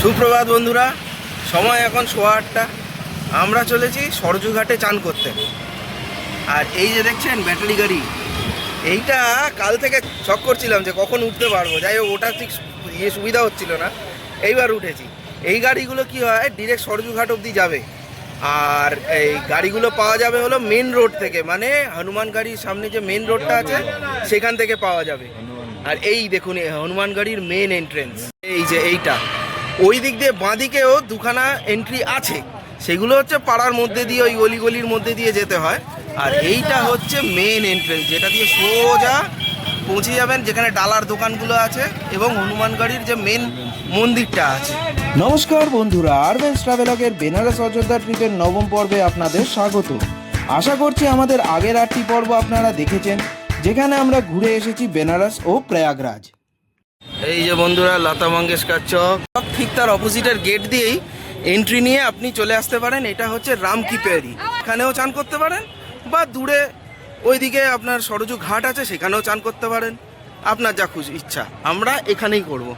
সুপ্রভাত বন্ধুরা, সময় এখন 8:15। আমরা চলেছি সরজুঘাটে চান করতে। আর এই যে দেখছেন ব্যাটারি গাড়ি, এইটা কাল থেকে শখ করছিলাম যে কখন উঠতে পারবো। যাই হোক, ওটা ঠিক সুবিধা হচ্ছিল না, এইবার উঠেছি। এই গাড়িগুলো কি হয়, ডিরেক্ট সরজুঘাট অবধি যাবে। আর এই গাড়িগুলো পাওয়া যাবে হলো মেন রোড থেকে, মানে হনুমান গাড়ির সামনে যে মেন রোডটা আছে সেখান থেকে পাওয়া যাবে। আর এই দেখুন হনুমান গাড়ির মেন এন্ট্রেন্স, এই যে এইটা। ওই দিক দিয়ে বাঁদিকেও দুখানা এন্ট্রি আছে, সেগুলো হচ্ছে পাড়ার মধ্যে দিয়ে ওই গলির মধ্যে দিয়ে যেতে হয়। আর এইটা হচ্ছে মেন এন্ট্রেন্স, যেটা দিয়ে সোজা পৌঁছে যাবেন যেখানে ডালার দোকানগুলো আছে এবং হনুমান গাড়ির যে মেন মন্দিরটা আছে। নমস্কার বন্ধুরা, আরবেন্স ট্রাভেলগের বেনারস অযোধ্যা ট্রিপের নবম পর্বে আপনাদের স্বাগত। আশা করছি আমাদের আগের 8টি পর্ব আপনারা দেখেছেন, যেখানে আমরা ঘুরে এসেছি বেনারস ও প্রয়াগরাজ। এই যে বন্ধুরা, লতা মঙ্গেশকর চক, ঠিক তার অপোজিটের গেট দিয়েই এন্ট্রি নিয়ে আপনি চলে আসতে পারেন। এটা হচ্ছে রাম কি পেয়ারি, এখানেও চান করতে পারেন, বা দূরে ওইদিকে আপনার সরজু ঘাট আছে সেখানেও চান করতে পারেন, আপনার যা খুশি ইচ্ছা। আমরা এখানেই করব।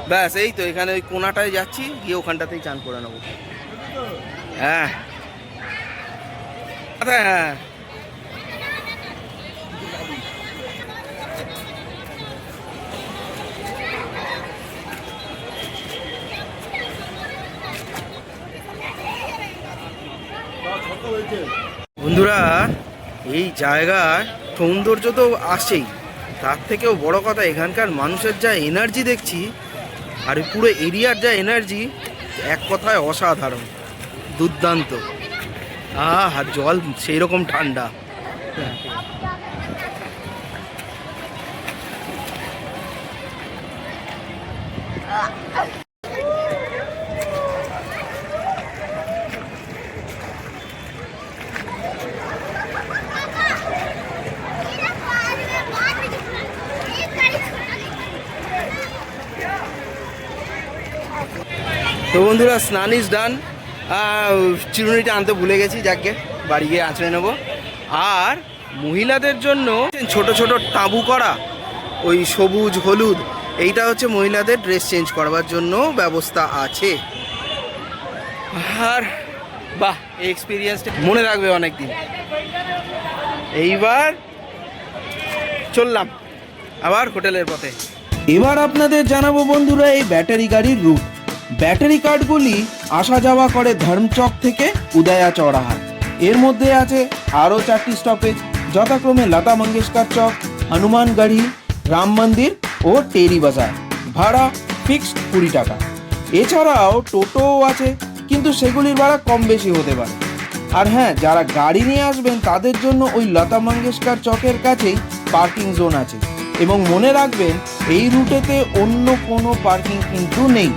ব্যাস এই তো, এখানে ওই কোনাটায় যাচ্ছি, গিয়ে ওখানটাতেই চান করে নেবো। হ্যাঁ হ্যাঁ, বন্ধুরা এই জায়গার সৌন্দর্য তো আসছেই, তার থেকেও বড় কথা এখানকার মানুষের যা এনার্জি দেখছি, আর পুরো এরিয়ার যা এনার্জি, এক কথায় অসাধারণ, দুর্দান্ত। আর জল সেই রকম ঠান্ডা। তো বন্ধুরা, স্নান ইজ ডান। চিরুনিটা আনতে ভুলে গেছি, যাকে বাড়ি গিয়ে আঁচড়ে নেবো। আর মহিলাদের জন্য ছোট ছোট তাঁবু করা, ওই সবুজ হলুদ, এইটা হচ্ছে মহিলাদের ড্রেস চেঞ্জ করবার জন্য ব্যবস্থা আছে। আর বাহ, এই এক্সপিরিয়েন্সটা মনে রাখবে অনেক দিন। এইবার চললাম আবার হোটেলের পথে। এবার আপনাদের জানাবো বন্ধুরা এই ব্যাটারি গাড়ির রুট। ব্যাটারি কার্ডগুলি আসা যাওয়া করে ধর্মচক থেকে উদয়া চৌরাহা। এর মধ্যে আছে আরও 4টি স্টপেজ, যথাক্রমে লতা মঙ্গেশকর চক, হনুমান গাড়ি, রাম মন্দির ও টেরি বাজার। ভাড়া ফিক্সড 20 টাকা। এছাড়াও টোটোও আছে, কিন্তু সেগুলির ভাড়া কম বেশি হতে পারে। আর হ্যাঁ, যারা গাড়ি নিয়ে আসবেন তাদের জন্য ওই লতা মঙ্গেশকর চকের কাছেই পার্কিং জোন আছে। এবং মনে রাখবেন, এই রুটেতে অন্য কোনো পার্কিং কিন্তু নেই।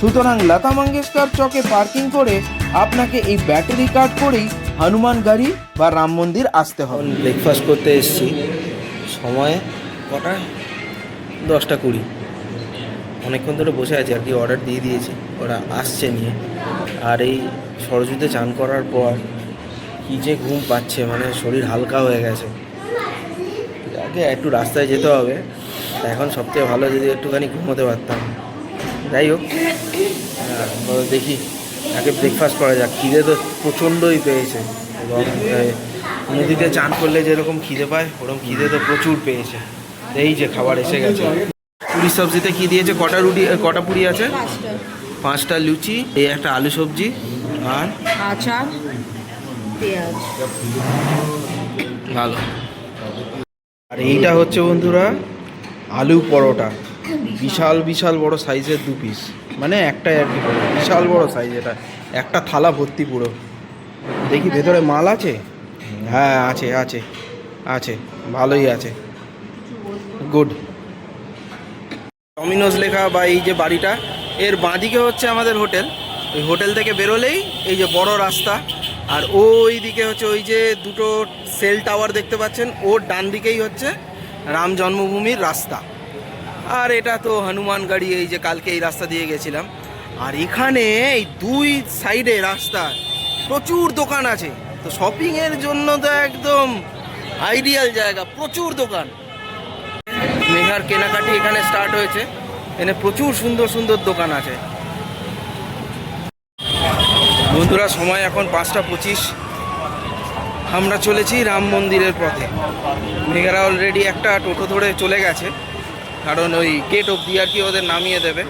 সুতরাং লতা মঙ্গেশকর চকে পার্কিং করে আপনাকে এই ব্যাটারি কার্ড করেই হনুমান গাড়ি বা রাম মন্দির আসতে হবে। ব্রেকফাস্ট করতে এসেছি, সময় কটা 10:20। অনেকক্ষণ ধরে বসে আছি আর কি, অর্ডার দিয়ে দিয়েছি, ওরা আসছে নিয়ে। আর এই সরজুতে চান করার পর কী যে ঘুম পাচ্ছে, মানে শরীর হালকা হয়ে গেছে। আগে একটু রাস্তায় যেতে হবে, এখন সবথেকে ভালো যদি একটুখানি ঘুমোতে পারতাম। যাই হোক, দেখি আগে ব্রেকফাস্ট করা যাক। খিদে তো প্রচণ্ডই পেয়েছে, এবং নদীতে চান করলে যেরকম খিদে পায়, ওরকম খিদে তো প্রচুর পেয়েছে। এই যে খাবার এসে গেছে। পুরি সবজিতে কি দিয়েছে? কটা রুটি, কটা পুরি আছে? 5টা লুচি, এই একটা আলু সবজি, আর আচার, পেঁয়াজ। ভালো। আর এইটা হচ্ছে বন্ধুরা আলু পরোটা, বিশাল বিশাল বড় সাইজের 2 পিস, মানে একটাই আর কি, বিশাল বড় সাইজ। এটা একটা থালা ভর্তি পুরো। দেখি ভেতরে মাল আছে। হ্যাঁ আছে আছে আছে, ভালোই আছে, গুড। ডমিনোজ লেখা বা এই যে বাড়িটা, এর বাঁদিকে হচ্ছে আমাদের হোটেল। ওই হোটেল থেকে বেরোলেই এই যে বড় রাস্তা, আর ওই দিকে হচ্ছে ওই যে দুটো সেল টাওয়ার দেখতে পাচ্ছেন, ওর ডান দিকেই হচ্ছে রাম জন্মভূমির রাস্তা। আর এটা তো হনুমান গাড়ি, এই যে কালকে এই রাস্তা দিয়ে গেছিলাম। আর এখানে এই 2 সাইডে রাস্তা প্রচুর দোকান আছে, তো শপিংয়ের জন্য তো একদম আইডিয়াল জায়গা, প্রচুর দোকান। মেঘার কেনাকাটি এখানে স্টার্ট হয়েছে, এখানে প্রচুর সুন্দর সুন্দর দোকান আছে। বন্ধুরা সময় এখন 5:25, আমরা চলেছি রাম মন্দিরের পথে। মেঘারা অলরেডি একটা টোটো ধরে চলে গেছে, কারণ ওই গেট অবধি আর কি ওদের নামিয়ে দেবে।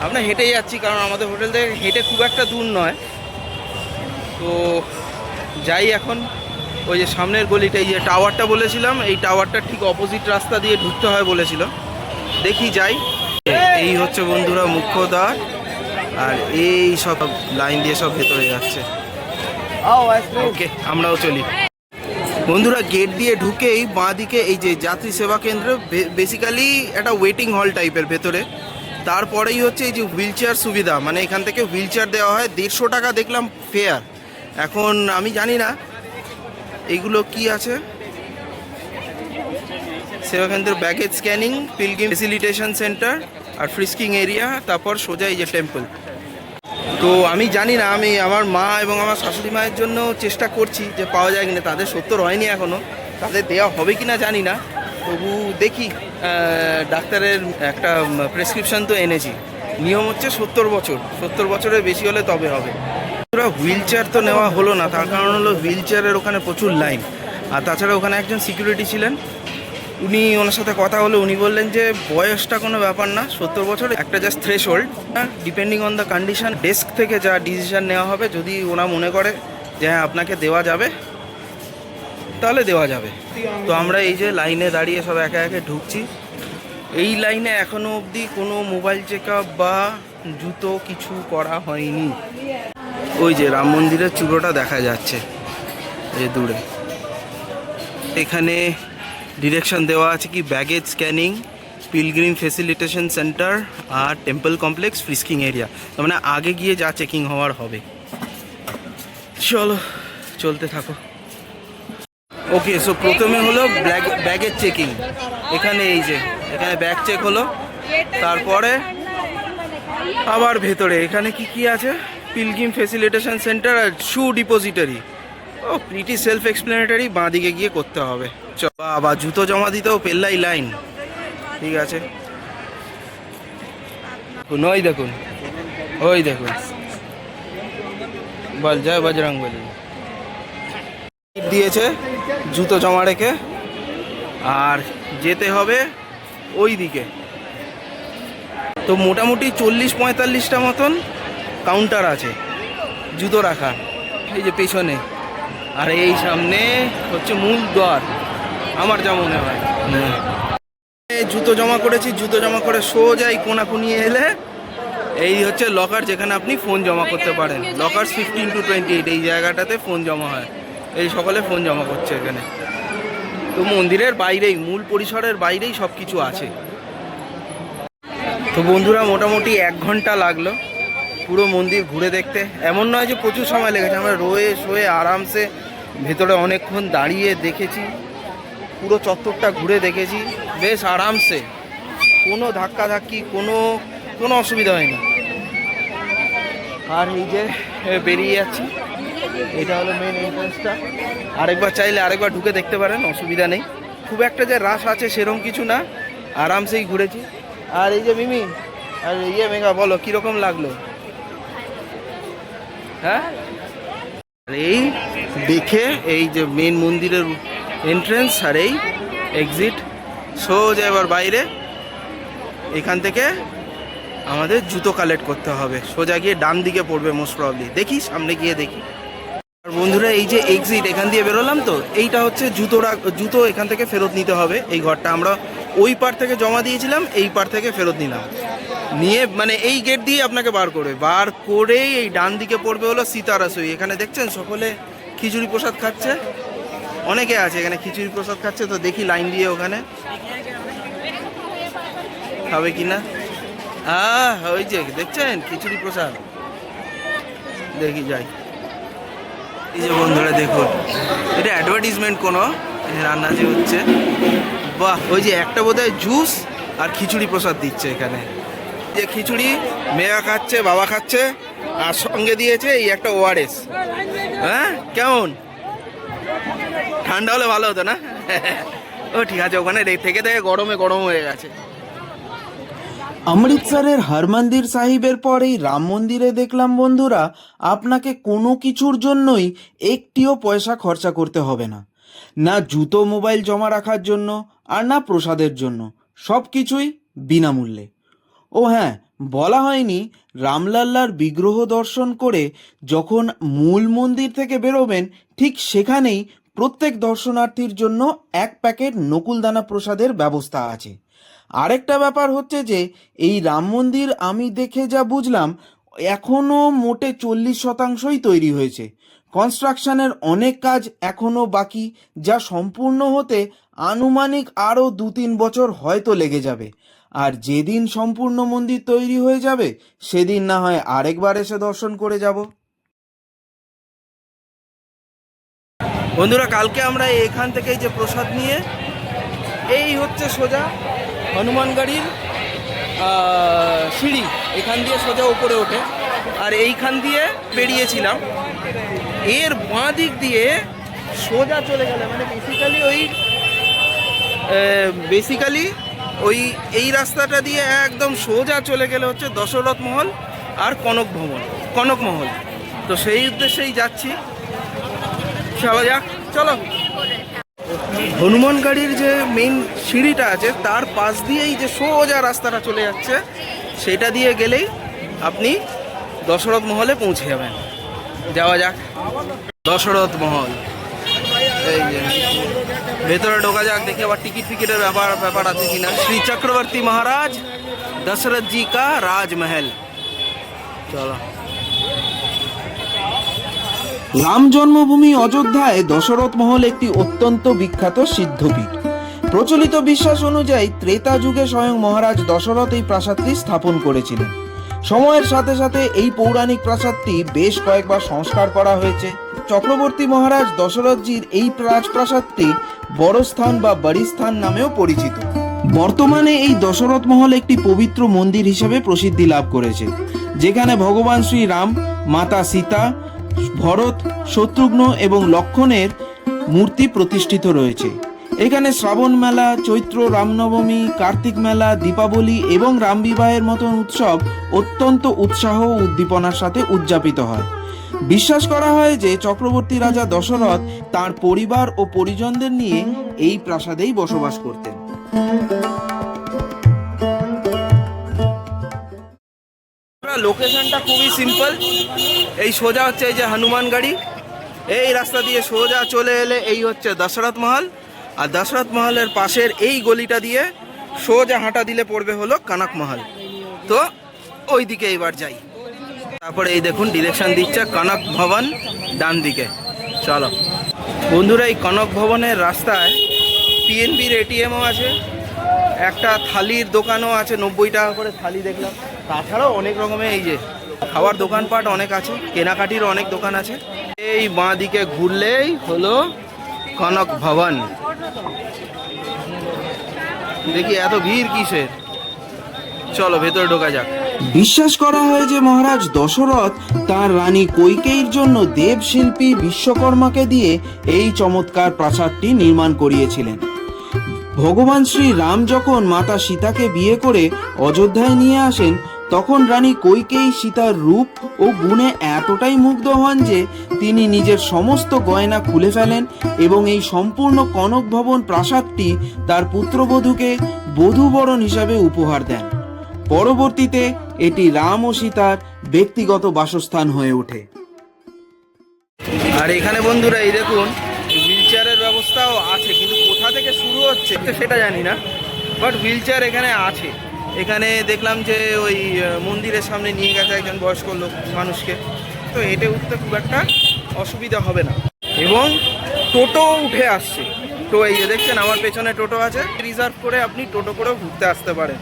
আমরা হেঁটেই যাচ্ছি, কারণ আমাদের হোটেল থেকে হেঁটে খুব একটা দূর নয়। তো যাই এখন, ওই যে সামনের গলিটা, এই যে টাওয়ারটা বলেছিলাম, এই টাওয়ারটার ঠিক অপোজিট রাস্তা দিয়ে ঢুকতে হয় বলেছিল। দেখি যাই। এই হচ্ছে বন্ধুরা মুখ্য দ্বার, আর এই সব লাইন দিয়ে সব ভেতরে যাচ্ছে। ওকে, আমরাও চলি। বন্ধুরা গেট দিয়ে ঢুকেই বাঁ দিকে এই যে যাত্রী সেবা কেন্দ্র, বেসিক্যালি একটা ওয়েটিং হল টাইপের ভেতরে। তারপরেই হচ্ছে এই যে হুইল চেয়ার সুবিধা, মানে এখান থেকে হুইল চেয়ার দেওয়া হয়। 150 টাকা দেখলাম ফেয়ার। এখন আমি জানি না এইগুলো কি আছে। সেবা কেন্দ্র, baggage scanning, pilgrim facilitation centre আর ফ্রিস্কিং এরিয়া, তারপর সোজা এই যে টেম্পল। তো আমি জানি না, আমি আমার মা এবং আমার শাশুড়ি মায়ের জন্য চেষ্টা করছি যে পাওয়া যায় কিনা। তাদের 70 হয়নি এখনও, তাদের দেওয়া হবে কি না জানি না। তবু দেখি। ডাক্তারের একটা প্রেসক্রিপশন তো এনেছি, নিয়ম হচ্ছে 70 বছর, 70 বছরের বেশি হলে তবে হবে। হুইল চেয়ার তো নেওয়া হলো না, তার কারণ হলো হুইল চেয়ারের ওখানে প্রচুর লাইন। আর তাছাড়া ওখানে একজন সিকিউরিটি ছিলেন, ওনার সাথে কথা হলো, উনি বললেন যে বয়সটা কোনো ব্যাপার না, 70 বছর একটা just threshold, depending on the condition desk থেকে যা ডিসিশন নেওয়া হবে, যদি ওরা মনে করে যে হ্যাঁ আপনাকে দেওয়া যাবে তাহলে দেওয়া যাবে। তো আমরা এই যে লাইনে দাঁড়িয়ে সব একে একে ঢুকছি। এই লাইনে এখনও অবধি কোনো মোবাইল চেক আপ বা জুতো কিছু করা হয়নি। ওই যে রাম মন্দিরের চূড়োটা দেখা যাচ্ছে এই দূরে। এখানে ডিরেকশন দেওয়া আছে কি baggage scanning, pilgrim facilitation centre আর টেম্পল কমপ্লেক্স, ফ্রিস্কিং এরিয়া। তার মানে আগে গিয়ে যা চেকিং হওয়ার হবে। চলো চলতে থাকো। ওকে, সো প্রথমে হলো ব্যাগেজ চেকিং। এখানে এই যে এখানে ব্যাগ চেক হলো, তারপরে আবার ভেতরে এখানে কি কি আছে, পিলগ্রিম ফেসিলিটেশন সেন্টার আর শু ডিপোজিটারি। ও প্রিটি সেলফ এক্সপ্লেনেটারি, বাঁ দিকে গিয়ে করতে হবে। বা জুতো জমা দিতেও পেল্লাই লাইন। ঠিক আছে, ওই দেখুন, ওই দেখুন, বল জয় বজরংবলী দিয়েছে জুতো জমা রেখে। আর যেতে হবে ওই দিকে। তো মোটামুটি 40-45টা মতন কাউন্টার আছে জুতো রাখার, এই যে পেছনে। আর এই সামনে হচ্ছে মূল দ্বার, আমার যা মনে হয়। জুতো জমা করেছি, জুতো জমা করে সোজা এই কোনাকুনি এলে এই হচ্ছে লকার, যেখানে আপনি ফোন জমা করতে পারেন। লকার 15 to 28, এই জায়গাটাতে ফোন জমা হয়। এই সকলে ফোন জমা করছে এখানে। তো মন্দিরের বাইরেই, মূল পরিসরের বাইরেই সব কিছু আছে। তো বন্ধুরা মোটামুটি 1 ঘন্টা লাগলো পুরো মন্দির ঘুরে দেখতে। এমন নয় যে প্রচুর সময় লেগেছে, আমরা রয়ে শোয়ে আরামসে ভেতরে অনেকক্ষণ দাঁড়িয়ে দেখেছি, পুরো চত্বরটা ঘুরে দেখেছি বেশ আরামসে, কোনো ধাক্কাধাক্কি, কোনো অসুবিধা হয়নি। আর এই যে বেরিয়ে যাচ্ছি, এটা হলো মেন এন্ট্রান্সটা। আরেকবার চাইলে আরেকবার ঢুকে দেখতে পারেন, অসুবিধা নেই। খুব একটা যে রাশ আছে সেরকম কিছু না, আরামসেই ঘুরেছি। আর এই যে মিমি আর মেঘা, বলো কীরকম লাগলো? হ্যাঁ, এই দেখে এই যে মেন মন্দিরের এন্ট্রেন্স আর এই এক্সিট, সোজা এবার বাইরে। এখান থেকে আমাদের জুতো কালেক্ট করতে হবে, সোজা গিয়ে ডান দিকে পড়বে মোস্ট প্রবলি। দেখি সামনে গিয়ে দেখি। আর বন্ধুরা এই যে এক্সিট, এখান দিয়ে বেরোলাম, তো এইটা হচ্ছে জুতো এখান থেকে ফেরত নিতে হবে। এই ঘরটা আমরা ওই পার থেকে জমা দিয়েছিলাম, এই পার থেকে ফেরত নিলাম। নিয়ে মানে এই গেট দিয়ে আপনাকে বার করে এই ডান দিকে পড়বে হলো সীতারাসই। এখানে দেখছেন সকলে খিচুড়ি প্রসাদ খাচ্ছে, অনেকে আছে এখানে খিচুড়ি প্রসাদ খাচ্ছে। তো দেখি লাইন দিয়ে ওখানে খাবে কিনা। ওই যে দেখছেন খিচুড়ি প্রসাদ, দেখি যাই। এই যে বন্ধুরা দেখুন, এটা অ্যাডভার্টিজমেন্ট কোনো, রান্না যে হচ্ছে। বাহ, ওই যে একটা বোধহয় জুস আর খিচুড়ি প্রসাদ দিচ্ছে এখানে। যে খিচুড়ি মেয়া খাচ্ছে, বাবা খাচ্ছে, আর সঙ্গে দিয়েছে এই একটা ওআরএস। হ্যাঁ, কেমন? ঠান্ডা হলে ভালো হতো না? ও ঠিক আছে, ওখানে থেকে গরম হয়ে গেছে। অমৃতসরের হরমন্দির সাহিবের পর এই রাম মন্দিরে দেখলাম বন্ধুরা, আপনাকে কোনো কিছুর জন্যই একটিও পয়সা খরচা করতে হবে না। না জুতো মোবাইল জমা রাখার জন্য, আর না প্রসাদের জন্য, সব কিছুই বিনামূল্যে। ও হ্যাঁ, বলা হয়নি, রামলাল্লার বিগ্রহ দর্শন করে যখন মূল মন্দির থেকে বেরোবেন, ঠিক সেখানেই প্রত্যেক দর্শনার্থীর জন্য 1 প্যাকেট নকুলদানা প্রসাদের ব্যবস্থা আছে। আরেকটা ব্যাপার হচ্ছে যে এই রাম মন্দির আমি দেখে যা বুঝলাম, এখনও মোটে 40%ই তৈরি হয়েছে। কনস্ট্রাকশনের অনেক কাজ এখনও বাকি, যা সম্পূর্ণ হতে আনুমানিক আরও 2-3 বছর হয়তো লেগে যাবে। আর যেদিন সম্পূর্ণ মন্দির তৈরি হয়ে যাবে, সেদিন না হয় আরেকবার এসে দর্শন করে যাব। বন্ধুরা, কালকে আমরা এখান থেকেই যে প্রসাদ নিয়ে এই হচ্ছে সোজা হনুমান গাড়ির সিঁড়ি, এখান দিয়ে সোজা উপরে ওঠে, আর এইখান দিয়ে বেরিয়েছিলাম। এর বাঁ দিক দিয়ে সোজা চলে গেলে মানে বেসিক্যালি ওই এই রাস্তাটা দিয়ে একদম সোজা চলে গেলে হচ্ছে দশরথ মহল আর কনক মহল। তো সেই উদ্দেশ্যেই যাচ্ছি, চলো যাক, চলো। হনুমান গাড়ির যে মেইন সিঁড়িটা আছে তার পাশ দিয়েই যে সোজা রাস্তাটা চলে যাচ্ছে, সেটা দিয়ে গেলেই আপনি দশরথ মহলে পৌঁছে যাবেন। যাওয়া যাক দশরথ মহল। এই যে ভেতরে ঢোকা যাক, দেখি আবার টিকিটের ব্যাপার আছে কিনা। শ্রী চক্রবর্তী মহারাজ দশরথ জি কা রাজমহল। চলো। রাম জন্মভূমি অযোধ্যায় দশরথ মহল একটি অত্যন্ত বিখ্যাত সিদ্ধপীঠ। প্রচলিত বিশ্বাস অনুযায়ী ত্রেতা যুগে স্বয়ং মহারাজ দশরথ এই প্রাসাদটি স্থাপন করেছিলেন। সময়ের সাথে সাথে এই পৌরাণিক প্রাসাদটি বেশ কয়েকবার সংস্কার করা হয়েছে। চক্রবর্তী মহারাজ দশরথজির এই রাজপ্রাসাদটি বড়স্থান বা বড়িস্থান নামেও পরিচিত। বর্তমানে এই দশরথ মহল একটি পবিত্র মন্দির হিসেবে প্রসিদ্ধি লাভ করেছে, যেখানে ভগবান শ্রী রাম, মাতা সীতা, ভরত, শত্রুঘ্ন এবং লক্ষ্মণের মূর্তি প্রতিষ্ঠিত রয়েছে। এখানে শ্রাবণ মেলা, চৈত্র রামনবমী, কার্তিক মেলা, দীপাবলি এবং রাম বিবাহের মতন উৎসব অত্যন্ত উৎসাহ ও উদ্দীপনার সাথে উদযাপিত হয়। বিশ্বাস করা হয় যে চক্রবর্তী রাজা দশরথ তার পরিবার ও পরিজনদের নিয়ে এই প্রাসাদেই বসবাস করতেন। লোকেশনটা খুবই সিম্পল। এই সোজা হচ্ছে এই যে হনুমান গাড়ি, এই রাস্তা দিয়ে সোজা চলে এলে এই হচ্ছে দশরথ মহল, আর দশরথ মহলের পাশের এই গলিটা দিয়ে সোজা হাঁটা দিলে পড়বে হলো কনক মহল। তো ওই দিকে এবার যাই। তারপরে এই দেখুন ডিরেকশন দিচ্ছে কনক ভবন ডান দিকে। চলো বন্ধুরা, এই কনক ভবনের রাস্তায় পিএনবির এটিএমও আছে, একটা থালির দোকানও আছে, 90 টাকা করে থালি দেখলাম। তাছাড়াও অনেক রকমের এই যে খাওয়ার দোকানপাট অনেক আছে, কেনাকাটির অনেক দোকান আছে। এই বাঁ দিকে ঘুরলেই হলো কনক ভবন। দেখি এত ভিড় কিসের, চলো ভেতরে ঢোকা যাক। বিশ্বাস করা হয় যে মহারাজ দশরথ তার রানী কৈকেয়ীর জন্য দেবশিল্পী বিশ্বকর্মাকে দিয়ে এই চমৎকার প্রাসাদটি নির্মাণ করিয়েছিলেন। ভগবান শ্রী রাম যখন মাতা সীতাকে বিয়ে করে অযোধ্যায় নিয়ে আসেন, তখন রানী কৈকেয়ী সীতার রূপ ও গুণে এতটাই মুগ্ধ হন যে তিনি নিজের সমস্ত গয়না খুলে ফেলেন এবং এই সম্পূর্ণ কনক ভবন প্রাসাদটি তার পুত্রবধূকে বধূবরণ হিসাবে উপহার দেন। পরবর্তীতে এটি রাম ও সীতার ব্যক্তিগত বাসস্থান হয়ে ওঠে। আর এখানে বন্ধুরা এই দেখুন হুইল চেয়ারের ব্যবস্থাও আছে, কিন্তু কোথা থেকে শুরু হচ্ছে সেটা জানি না, বাট হুইল চেয়ার এখানে আছে। এখানে দেখলাম যে ওই মন্দিরের সামনে নিয়ে গেছে একজন বয়স্ক লোক মানুষকে, তো হেঁটে উঠতে খুব একটা অসুবিধা হবে না। এবং টোটো উঠে আসছে, তো এই যে দেখছেন আমার পেছনে টোটো আছে, রিজার্ভ করে আপনি টোটো করেও ঘুরতে আসতে পারেন।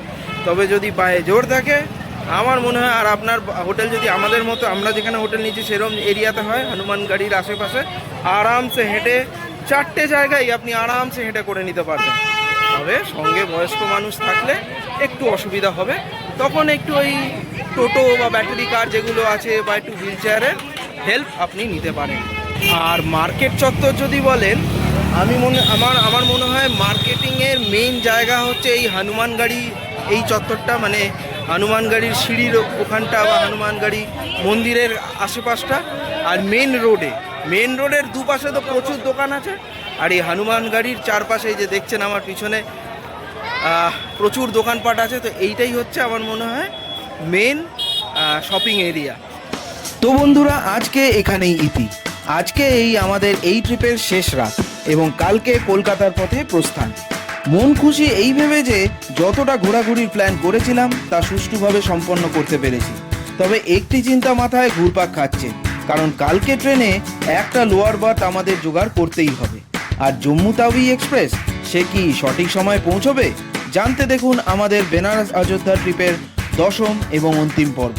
তবে যদি পায়ে জোর থাকে আমার মনে হয়, আর আপনার হোটেল যদি আমাদের মতো আমরা যেখানে হোটেল নিচ্ছি সেরকম এরিয়াতে হয়, হনুমান গাড়ির আশেপাশে, আরামসে হেঁটে 4টে জায়গায় আপনি আরামসে হেঁটে করে নিতে পারবেন। তবে সঙ্গে বয়স্ক মানুষ থাকলে একটু অসুবিধা হবে, তখন একটু ওই টোটো বা ব্যাটারি কার যেগুলো আছে বা একটু হুইল চেয়ারের হেল্প আপনি নিতে পারেন। আর মার্কেট চত্বর যদি বলেন, আমার মনে হয় মার্কেটিংয়ের মেইন জায়গা হচ্ছে এই হনুমান গাড়ি, এই চত্বরটা, মানে হনুমানগাড়ির সিঁড়ির ওখানটা বা হনুমানগাড়ি মন্দিরের আশেপাশটা, আর মেন রোডের দুপাশে তো প্রচুর দোকান আছে। আর এই হনুমানগাড়ির চারপাশে যে দেখছেন আমার পিছনে প্রচুর দোকানপাট আছে। তো এইটাই হচ্ছে আমার মনে হয় মেন শপিং এরিয়া। তো বন্ধুরা, আজকে এখানেই ইতি। আজকে আমাদের এই ট্রিপের শেষ রাত এবং কালকে কলকাতার পথে প্রস্থান। মন খুশি এই ভেবে যে যতটা ঘোরাঘুরির প্ল্যান করেছিলাম তা সুষ্ঠুভাবে সম্পন্ন করতে পেরেছি। তবে একটি চিন্তা মাথায় ঘুরপাক খাচ্ছে, কারণ কালকে ট্রেনে একটা লোয়ার বার্থ আমাদের জোগাড় করতেই হবে। আর জম্মু তাওয়ি এক্সপ্রেস সে কি সঠিক সময়ে পৌঁছবে? জানতে দেখুন আমাদের বেনারস অযোধ্যা ট্রিপের 10ম এবং অন্তিম পর্ব।